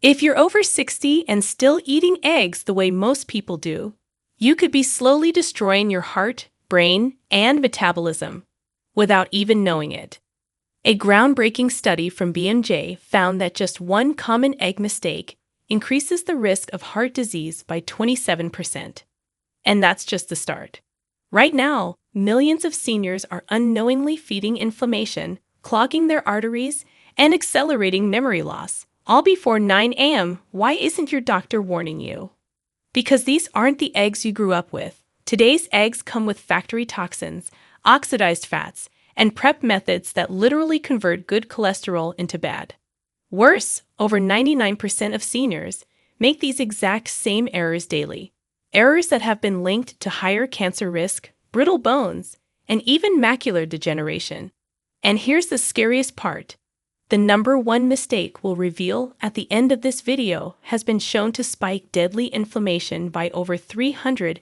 If you're over 60 and still eating eggs the way most people do, you could be slowly destroying your heart, brain, and metabolism without even knowing it. A groundbreaking study from BMJ found that just one common egg mistake increases the risk of heart disease by 27%. And that's just the start. Right now, millions of seniors are unknowingly feeding inflammation, clogging their arteries, and accelerating memory loss, all before 9 a.m. Why isn't your doctor warning you? Because these aren't the eggs you grew up with. Today's eggs come with factory toxins, oxidized fats, and prep methods that literally convert good cholesterol into bad. Worse, over 99% of seniors make these exact same errors daily. Errors that have been linked to higher cancer risk, brittle bones, and even macular degeneration. And here's the scariest part. The number one mistake we'll reveal at the end of this video has been shown to spike deadly inflammation by over 320%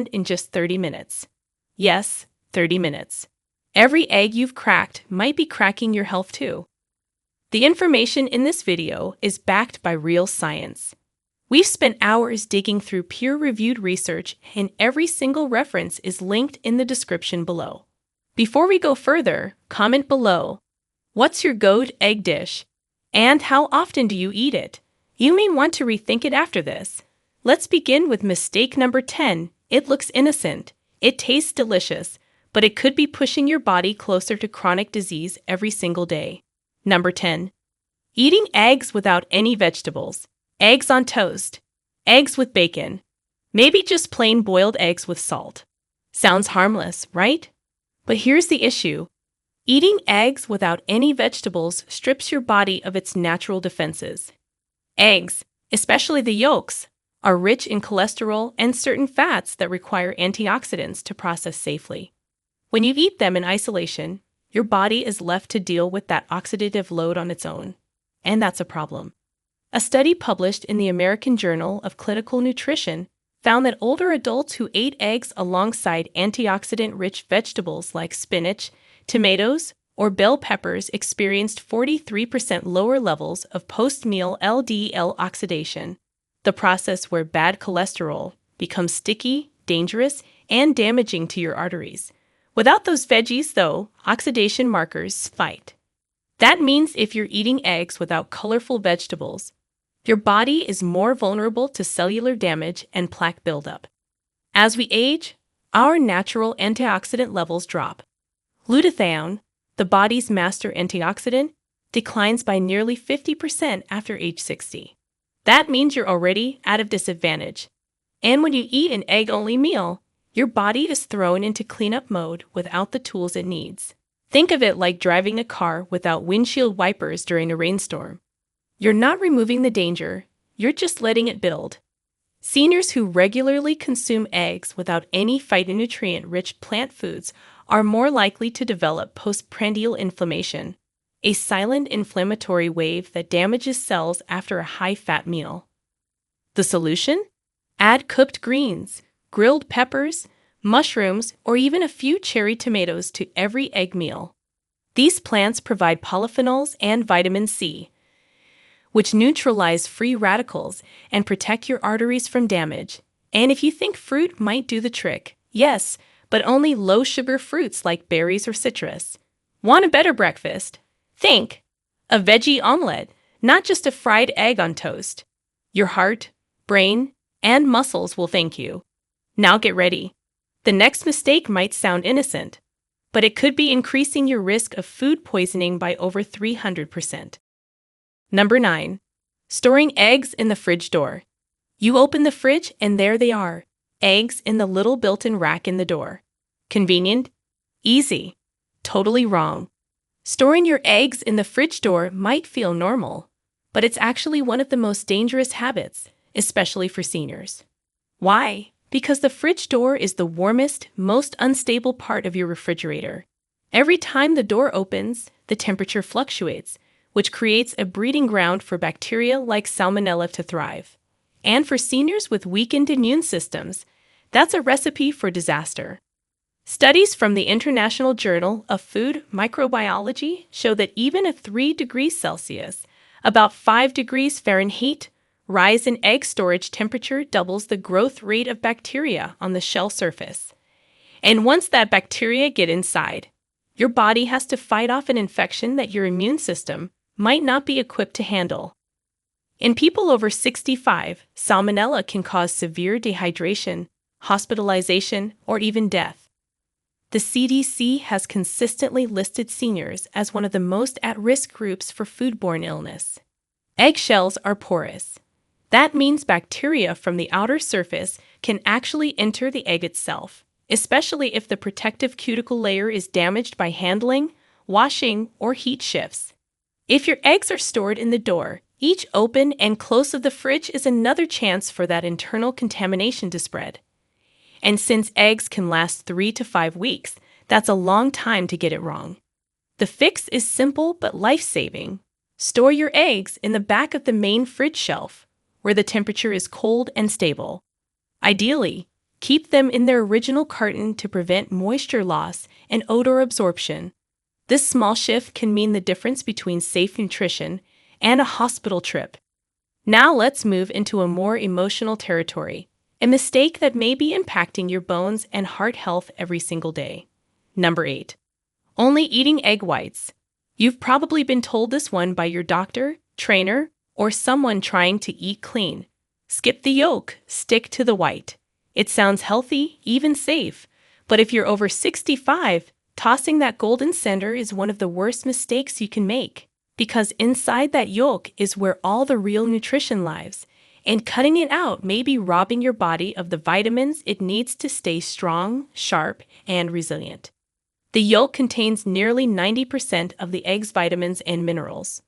in just 30 minutes. Yes, 30 minutes. Every egg you've cracked might be cracking your health too. The information in this video is backed by real science. We've spent hours digging through peer-reviewed research, and every single reference is linked in the description below. Before we go further, comment below. What's your go-to egg dish? And how often do you eat it? You may want to rethink it after this. Let's begin with mistake number 10. It looks innocent. It tastes delicious, but it could be pushing your body closer to chronic disease every single day. Number 10. Eating eggs without any vegetables. Eggs on toast. Eggs with bacon. Maybe just plain boiled eggs with salt. Sounds harmless, right? But here's the issue. Eating eggs without any vegetables strips your body of its natural defenses. Eggs, especially the yolks, are rich in cholesterol and certain fats that require antioxidants to process safely. When you eat them in isolation, your body is left to deal with that oxidative load on its own. And that's a problem. A study published in the American Journal of Clinical Nutrition found that older adults who ate eggs alongside antioxidant-rich vegetables like spinach, tomatoes, or bell peppers experienced 43% lower levels of post-meal LDL oxidation, the process where bad cholesterol becomes sticky, dangerous, and damaging to your arteries. Without those veggies, though, oxidation markers spike. That means if you're eating eggs without colorful vegetables, your body is more vulnerable to cellular damage and plaque buildup. As we age, our natural antioxidant levels drop. Glutathione, the body's master antioxidant, declines by nearly 50% after age 60. That means you're already at a disadvantage. And when you eat an egg-only meal, your body is thrown into cleanup mode without the tools it needs. Think of it like driving a car without windshield wipers during a rainstorm. You're not removing the danger, you're just letting it build. Seniors who regularly consume eggs without any phytonutrient-rich plant foods are more likely to develop postprandial inflammation, a silent inflammatory wave that damages cells after a high-fat meal. The solution? Add cooked greens, grilled peppers, mushrooms, or even a few cherry tomatoes to every egg meal. These plants provide polyphenols and vitamin C, which neutralize free radicals and protect your arteries from damage. And if you think fruit might do the trick, yes, but only low-sugar fruits like berries or citrus. Want a better breakfast? Think! A veggie omelet, not just a fried egg on toast. Your heart, brain, and muscles will thank you. Now get ready. The next mistake might sound innocent, but it could be increasing your risk of food poisoning by over 300%. Number 9. Storing eggs in the fridge door. You open the fridge and there they are, eggs in the little built-in rack in the door. Convenient? Easy. Totally wrong. Storing your eggs in the fridge door might feel normal, but it's actually one of the most dangerous habits, especially for seniors. Why? Because the fridge door is the warmest, most unstable part of your refrigerator. Every time the door opens, the temperature fluctuates, which creates a breeding ground for bacteria like Salmonella to thrive. And for seniors with weakened immune systems, that's a recipe for disaster. Studies from the International Journal of Food Microbiology show that even at 3 degrees Celsius, About 5 degrees Fahrenheit, rise in egg storage temperature doubles the growth rate of bacteria on the shell surface. And once that bacteria get inside, your body has to fight off an infection that your immune system might not be equipped to handle. In people over 65, salmonella can cause severe dehydration, hospitalization, or even death. The CDC has consistently listed seniors as one of the most at-risk groups for foodborne illness. Eggshells are porous. That means bacteria from the outer surface can actually enter the egg itself, especially if the protective cuticle layer is damaged by handling, washing, or heat shifts. If your eggs are stored in the door, each open and close of the fridge is another chance for that internal contamination to spread. And since eggs can last 3 to 5 weeks, that's a long time to get it wrong. The fix is simple but life-saving. Store your eggs in the back of the main fridge shelf, where the temperature is cold and stable. Ideally, keep them in their original carton to prevent moisture loss and odor absorption. This small shift can mean the difference between safe nutrition and a hospital trip. Now let's move into a more emotional territory, a mistake that may be impacting your bones and heart health every single day. Number 8. Only eating egg whites. You've probably been told this one by your doctor, trainer, or someone trying to eat clean. Skip the yolk, stick to the white. It sounds healthy, even safe, but if you're over 65, tossing that golden center is one of the worst mistakes you can make, because inside that yolk is where all the real nutrition lives, and cutting it out may be robbing your body of the vitamins it needs to stay strong, sharp, and resilient. The yolk contains nearly 90% of the egg's vitamins and minerals.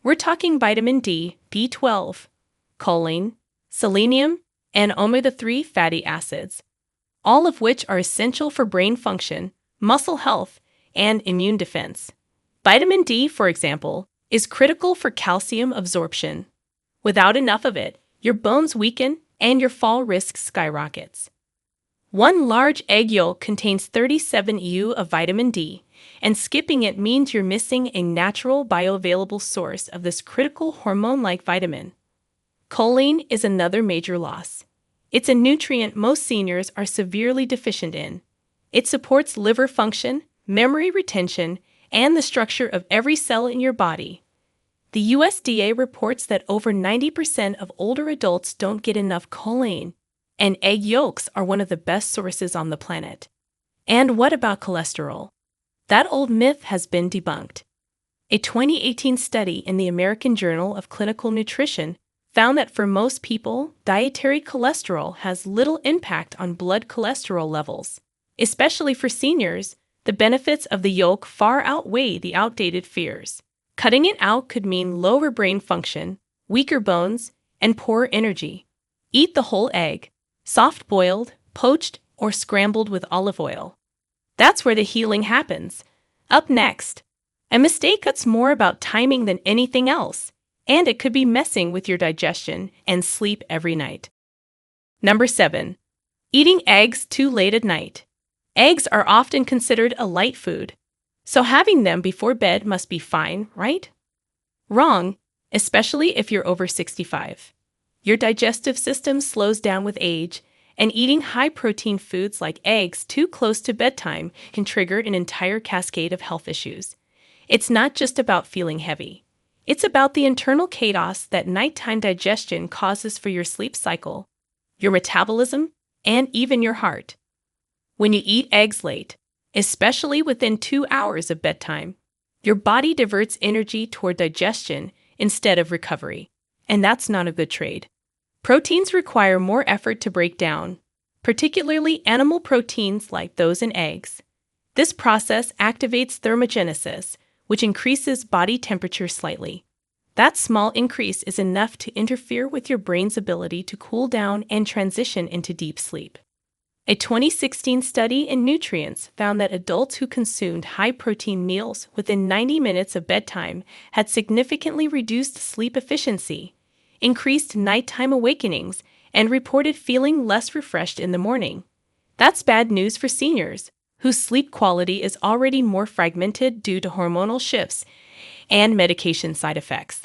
We're talking vitamin D, B12, choline, selenium, and omega-3 fatty acids, all of which are essential for brain function, muscle health, and immune defense. Vitamin D, for example, is critical for calcium absorption. Without enough of it, your bones weaken and your fall risk skyrockets. One large egg yolk contains 37 U of vitamin D, and skipping it means you're missing a natural bioavailable source of this critical hormone-like vitamin. Choline is another major loss. It's a nutrient most seniors are severely deficient in. It supports liver function, memory retention, and the structure of every cell in your body. The USDA reports that over 90% of older adults don't get enough choline, and egg yolks are one of the best sources on the planet. And what about cholesterol? That old myth has been debunked. A 2018 study in the American Journal of Clinical Nutrition found that for most people, dietary cholesterol has little impact on blood cholesterol levels. Especially for seniors, the benefits of the yolk far outweigh the outdated fears. Cutting it out could mean lower brain function, weaker bones, and poor energy. Eat the whole egg, soft-boiled, poached, or scrambled with olive oil. That's where the healing happens. Up next, a mistake that's more about timing than anything else, and it could be messing with your digestion and sleep every night. Number 7. Eating eggs too late at night. Eggs are often considered a light food, so having them before bed must be fine, right? Wrong, especially if you're over 65. Your digestive system slows down with age, and eating high-protein foods like eggs too close to bedtime can trigger an entire cascade of health issues. It's not just about feeling heavy. It's about the internal chaos that nighttime digestion causes for your sleep cycle, your metabolism, and even your heart. When you eat eggs late, especially within 2 hours of bedtime, your body diverts energy toward digestion instead of recovery, and that's not a good trade. Proteins require more effort to break down, particularly animal proteins like those in eggs. This process activates thermogenesis, which increases body temperature slightly. That small increase is enough to interfere with your brain's ability to cool down and transition into deep sleep. A 2016 study in Nutrients found that adults who consumed high-protein meals within 90 minutes of bedtime had significantly reduced sleep efficiency, increased nighttime awakenings, and reported feeling less refreshed in the morning. That's bad news for seniors, whose sleep quality is already more fragmented due to hormonal shifts and medication side effects.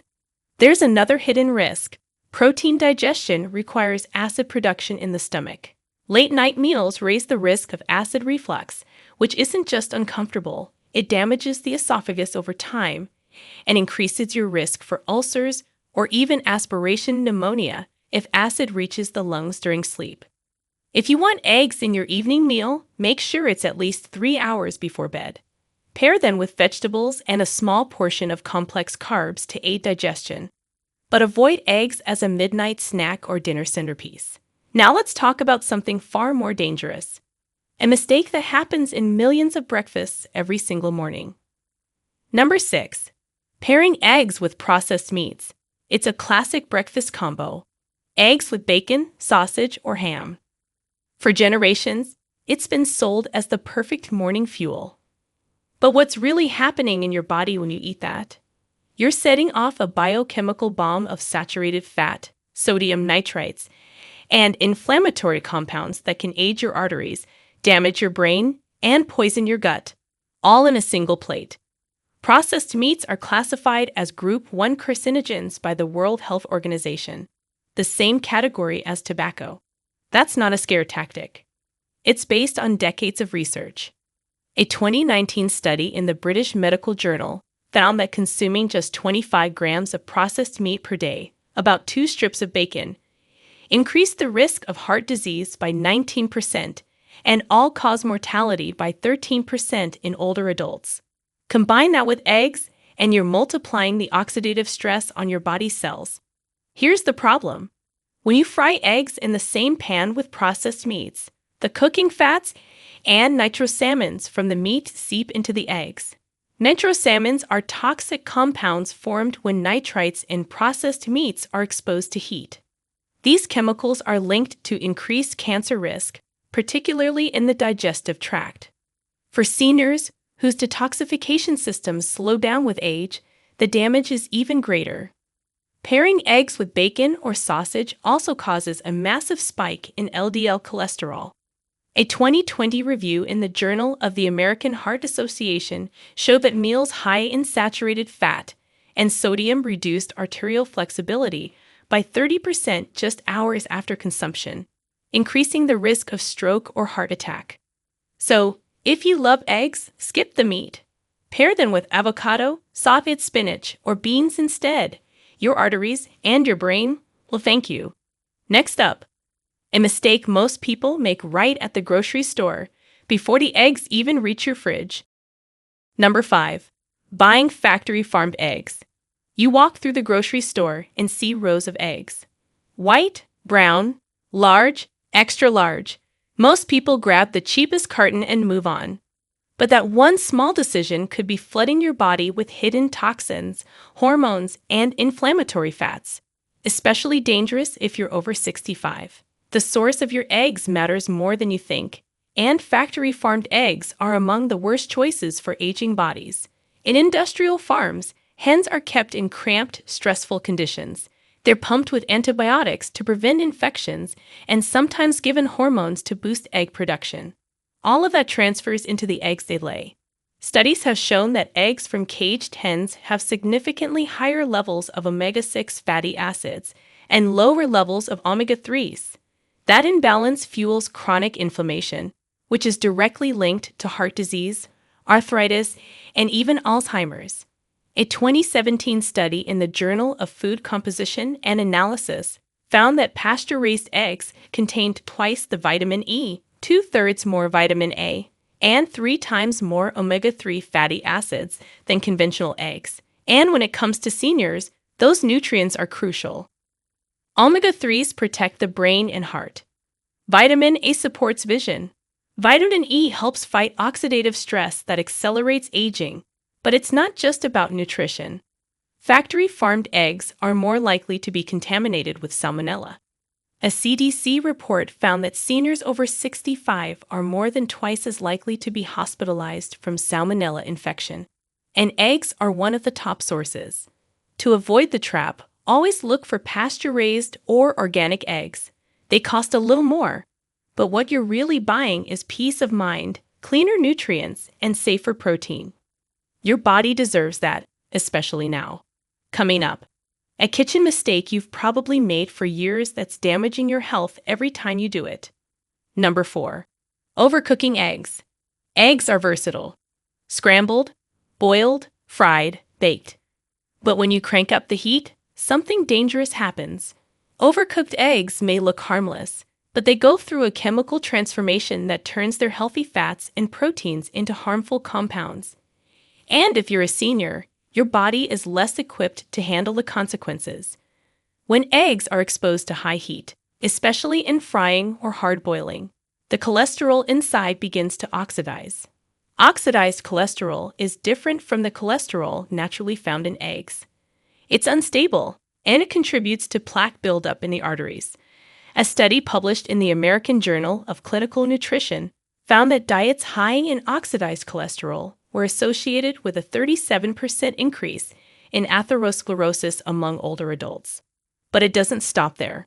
There's another hidden risk. Protein digestion requires acid production in the stomach. Late-night meals raise the risk of acid reflux, which isn't just uncomfortable, it damages the esophagus over time and increases your risk for ulcers or even aspiration pneumonia if acid reaches the lungs during sleep. If you want eggs in your evening meal, make sure it's at least 3 hours before bed. Pair them with vegetables and a small portion of complex carbs to aid digestion. But avoid eggs as a midnight snack or dinner centerpiece. Now let's talk about something far more dangerous. A mistake that happens in millions of breakfasts every single morning. Number 6. Pairing eggs with processed meats. It's a classic breakfast combo. Eggs with bacon, sausage, or ham. For generations, it's been sold as the perfect morning fuel. But what's really happening in your body when you eat that? You're setting off a biochemical bomb of saturated fat, sodium nitrites, and inflammatory compounds that can age your arteries, damage your brain, and poison your gut, all in a single plate. Processed meats are classified as Group 1 carcinogens by the World Health Organization, the same category as tobacco. That's not a scare tactic. It's based on decades of research. A 2019 study in the British Medical Journal found that consuming just 25 grams of processed meat per day, about 2 strips of bacon, increased the risk of heart disease by 19% and all-cause mortality by 13% in older adults. Combine that with eggs, and you're multiplying the oxidative stress on your body cells. Here's the problem. When you fry eggs in the same pan with processed meats, the cooking fats and nitrosamines from the meat seep into the eggs. Nitrosamines are toxic compounds formed when nitrites in processed meats are exposed to heat. These chemicals are linked to increased cancer risk, particularly in the digestive tract. For seniors whose detoxification systems slow down with age, the damage is even greater. Pairing eggs with bacon or sausage also causes a massive spike in LDL cholesterol. A 2020 review in the Journal of the American Heart Association showed that meals high in saturated fat and sodium reduced arterial flexibility by 30% just hours after consumption, increasing the risk of stroke or heart attack. So, if you love eggs, skip the meat. Pair them with avocado, sauteed spinach, or beans instead. Your arteries and your brain will thank you. Next up, a mistake most people make right at the grocery store before the eggs even reach your fridge. Number 5. Buying factory-farmed eggs. You walk through the grocery store and see rows of eggs. White, brown, large, extra large. Most people grab the cheapest carton and move on. But that one small decision could be flooding your body with hidden toxins, hormones, and inflammatory fats, especially dangerous if you're over 65. The source of your eggs matters more than you think, and factory-farmed eggs are among the worst choices for aging bodies. In industrial farms, hens are kept in cramped, stressful conditions. They're pumped with antibiotics to prevent infections and sometimes given hormones to boost egg production. All of that transfers into the eggs they lay. Studies have shown that eggs from caged hens have significantly higher levels of omega-6 fatty acids and lower levels of omega-3s. That imbalance fuels chronic inflammation, which is directly linked to heart disease, arthritis, and even Alzheimer's. A 2017 study in the Journal of Food Composition and Analysis found that pasture-raised eggs contained twice the vitamin E, 2/3 more vitamin A, and 3 times more omega-3 fatty acids than conventional eggs. And when it comes to seniors, those nutrients are crucial. Omega-3s protect the brain and heart. Vitamin A supports vision. Vitamin E helps fight oxidative stress that accelerates aging. But it's not just about nutrition. Factory-farmed eggs are more likely to be contaminated with salmonella. A CDC report found that seniors over 65 are more than twice as likely to be hospitalized from salmonella infection. And eggs are one of the top sources. To avoid the trap, always look for pasture-raised or organic eggs. They cost a little more, but what you're really buying is peace of mind, cleaner nutrients, and safer protein. Your body deserves that, especially now. Coming up, A kitchen mistake you've probably made for years that's damaging your health every time you do it. Number 4. Overcooking eggs. Eggs are versatile. Scrambled, boiled, fried, baked. But when you crank up the heat, something dangerous happens. Overcooked eggs may look harmless, but they go through a chemical transformation that turns their healthy fats and proteins into harmful compounds. And if you're a senior, your body is less equipped to handle the consequences. When eggs are exposed to high heat, especially in frying or hard boiling, the cholesterol inside begins to oxidize. Oxidized cholesterol is different from the cholesterol naturally found in eggs. It's unstable, and it contributes to plaque buildup in the arteries. A study published in the American Journal of Clinical Nutrition found that diets high in oxidized cholesterol were associated with a 37% increase in atherosclerosis among older adults. But it doesn't stop there.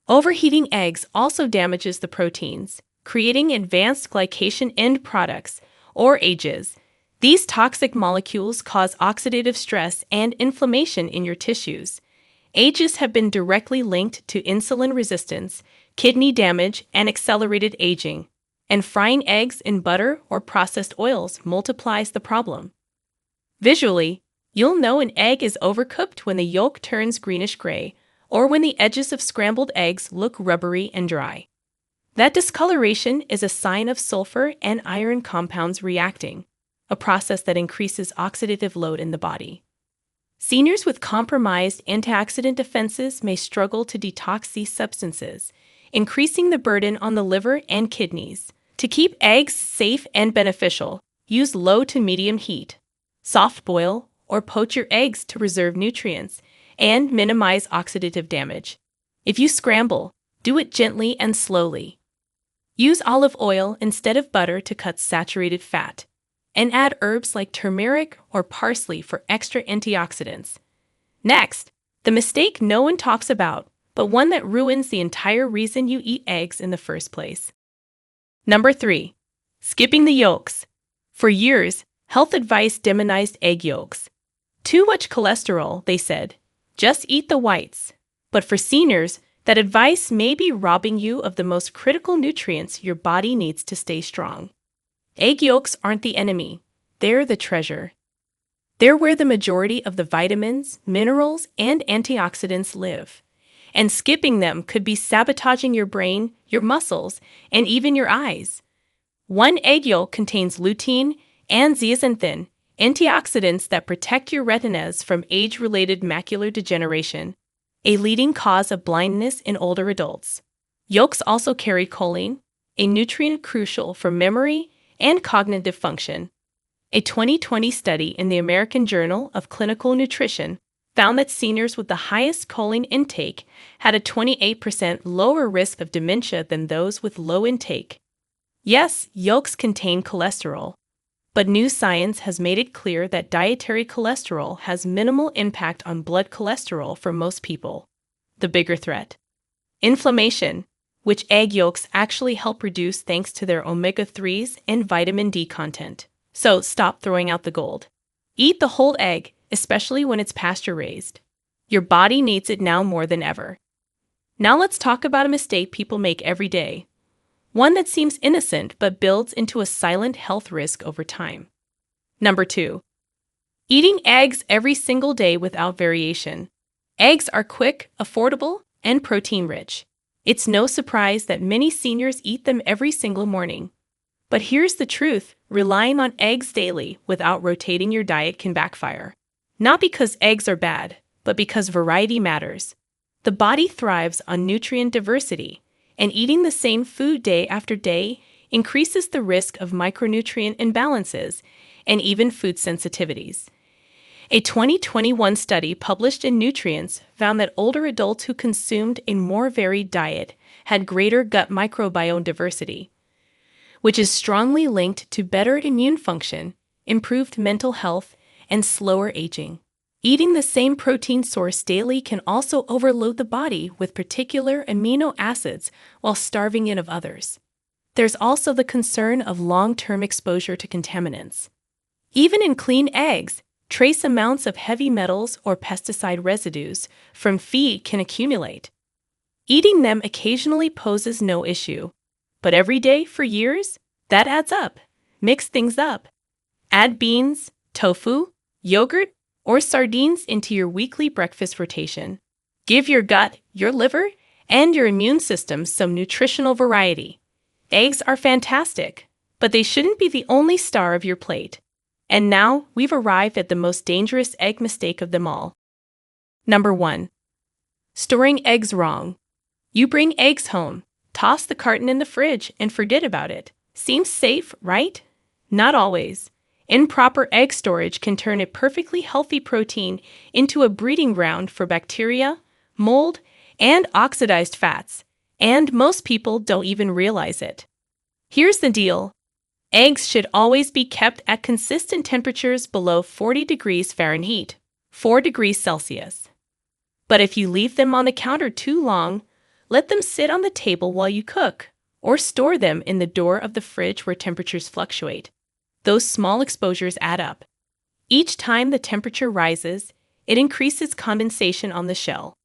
Overheating eggs also damages the proteins, creating advanced glycation end products, or AGEs. These toxic molecules cause oxidative stress and inflammation in your tissues. AGEs have been directly linked to insulin resistance, kidney damage, and accelerated aging. And frying eggs in butter or processed oils multiplies the problem. Visually, you'll know an egg is overcooked when the yolk turns greenish-gray, or when the edges of scrambled eggs look rubbery and dry. That discoloration is a sign of sulfur and iron compounds reacting, a process that increases oxidative load in the body. Seniors with compromised antioxidant defenses may struggle to detox these substances, increasing the burden on the liver and kidneys. To keep eggs safe and beneficial, use low to medium heat. Soft boil or poach your eggs to reserve nutrients and minimize oxidative damage. If you scramble, do it gently and slowly. Use olive oil instead of butter to cut saturated fat, and add herbs like turmeric or parsley for extra antioxidants. Next, the mistake no one talks about, but one that ruins the entire reason you eat eggs in the first place. Number 3. Skipping the yolks. For years, health advice demonized egg yolks. Too much cholesterol, they said. Just eat the whites. But for seniors, that advice may be robbing you of the most critical nutrients your body needs to stay strong. Egg yolks aren't the enemy. They're the treasure. They're where the majority of the vitamins, minerals, and antioxidants live. And skipping them could be sabotaging your brain, your muscles, and even your eyes. One egg yolk contains lutein and zeaxanthin, antioxidants that protect your retinas from age-related macular degeneration, a leading cause of blindness in older adults. Yolks also carry choline, a nutrient crucial for memory and cognitive function. A 2020 study in the American Journal of Clinical Nutrition found that seniors with the highest choline intake had a 28% lower risk of dementia than those with low intake. Yes, yolks contain cholesterol, but new science has made it clear that dietary cholesterol has minimal impact on blood cholesterol for most people. The bigger threat: inflammation, which egg yolks actually help reduce thanks to their omega-3s and vitamin D content. So stop throwing out the gold. Eat the whole egg, especially when it's pasture-raised. Your body needs it now more than ever. Now let's talk about a mistake people make every day. One that seems innocent but builds into a silent health risk over time. Number 2. Eating eggs every single day without variation. Eggs are quick, affordable, and protein-rich. It's no surprise that many seniors eat them every single morning. But here's the truth: relying on eggs daily without rotating your diet can backfire. Not because eggs are bad, but because variety matters. The body thrives on nutrient diversity, and eating the same food day after day increases the risk of micronutrient imbalances and even food sensitivities. A 2021 study published in Nutrients found that older adults who consumed a more varied diet had greater gut microbiome diversity, which is strongly linked to better immune function, improved mental health, and slower aging. Eating the same protein source daily can also overload the body with particular amino acids while starving it of others. There's also the concern of long-term exposure to contaminants. Even in clean eggs, trace amounts of heavy metals or pesticide residues from feed can accumulate. Eating them occasionally poses no issue, but every day for years, that adds up. Mix things up. Add beans, tofu, yogurt, or sardines into your weekly breakfast rotation. Give your gut, your liver, and your immune system some nutritional variety. Eggs are fantastic, but they shouldn't be the only star of your plate. And now we've arrived at the most dangerous egg mistake of them all. Number 1. Storing eggs wrong. You bring eggs home, toss the carton in the fridge, and forget about it. Seems safe, right? Not always. Improper egg storage can turn a perfectly healthy protein into a breeding ground for bacteria, mold, and oxidized fats, and most people don't even realize it. Here's the deal. Eggs should always be kept at consistent temperatures below 40 degrees Fahrenheit, 4 degrees Celsius. But if you leave them on the counter too long, let them sit on the table while you cook, or store them in the door of the fridge where temperatures fluctuate. Those small exposures add up. Each time the temperature rises, it increases condensation on the shell.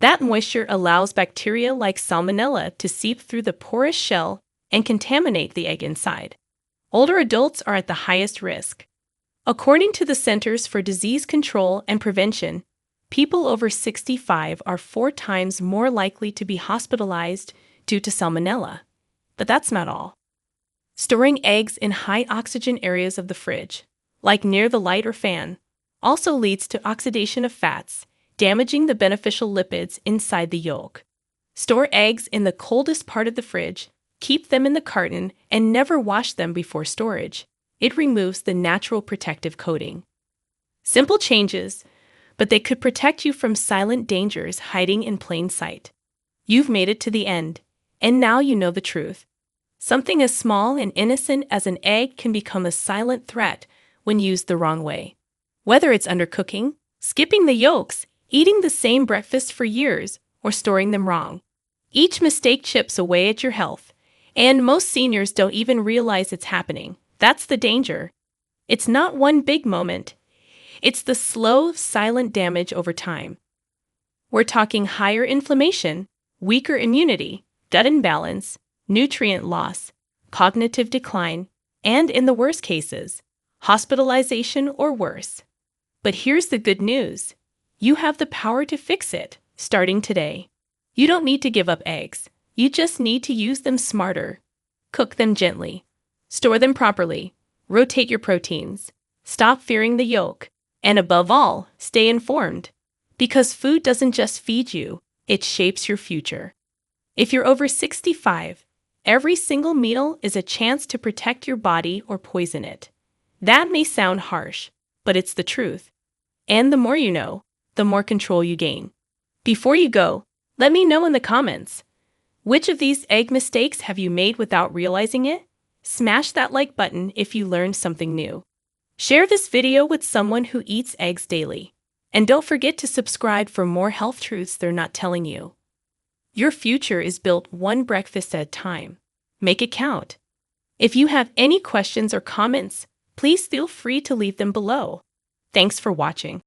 That moisture allows bacteria like Salmonella to seep through the porous shell and contaminate the egg inside. Older adults are at the highest risk. According to the Centers for Disease Control and Prevention, people over 65 are 4 times more likely to be hospitalized due to Salmonella. But that's not all. Storing eggs in high oxygen areas of the fridge, like near the light or fan, also leads to oxidation of fats, damaging the beneficial lipids inside the yolk. Store eggs in the coldest part of the fridge, keep them in the carton, and never wash them before storage. It removes the natural protective coating. Simple changes, but they could protect you from silent dangers hiding in plain sight. You've made it to the end, and now you know the truth. Something as small and innocent as an egg can become a silent threat when used the wrong way. Whether it's undercooking, skipping the yolks, eating the same breakfast for years, or storing them wrong, each mistake chips away at your health, and most seniors don't even realize it's happening. That's the danger. It's not one big moment. It's the slow, silent damage over time. We're talking higher inflammation, weaker immunity, gut imbalance, nutrient loss, cognitive decline, and in the worst cases, hospitalization or worse. But here's the good news. You have the power to fix it, starting today. You don't need to give up eggs. You just need to use them smarter. Cook them gently. Store them properly. Rotate your proteins. Stop fearing the yolk. And above all, stay informed. Because food doesn't just feed you, it shapes your future. If you're over 65, every single meal is a chance to protect your body or poison it. That may sound harsh, but it's the truth. And the more you know, the more control you gain. Before you go, let me know in the comments. Which of these egg mistakes have you made without realizing it? Smash that like button if you learned something new. Share this video with someone who eats eggs daily. And don't forget to subscribe for more health truths they're not telling you. Your future is built one breakfast at a time. Make it count. If you have any questions or comments, please feel free to leave them below. Thanks for watching.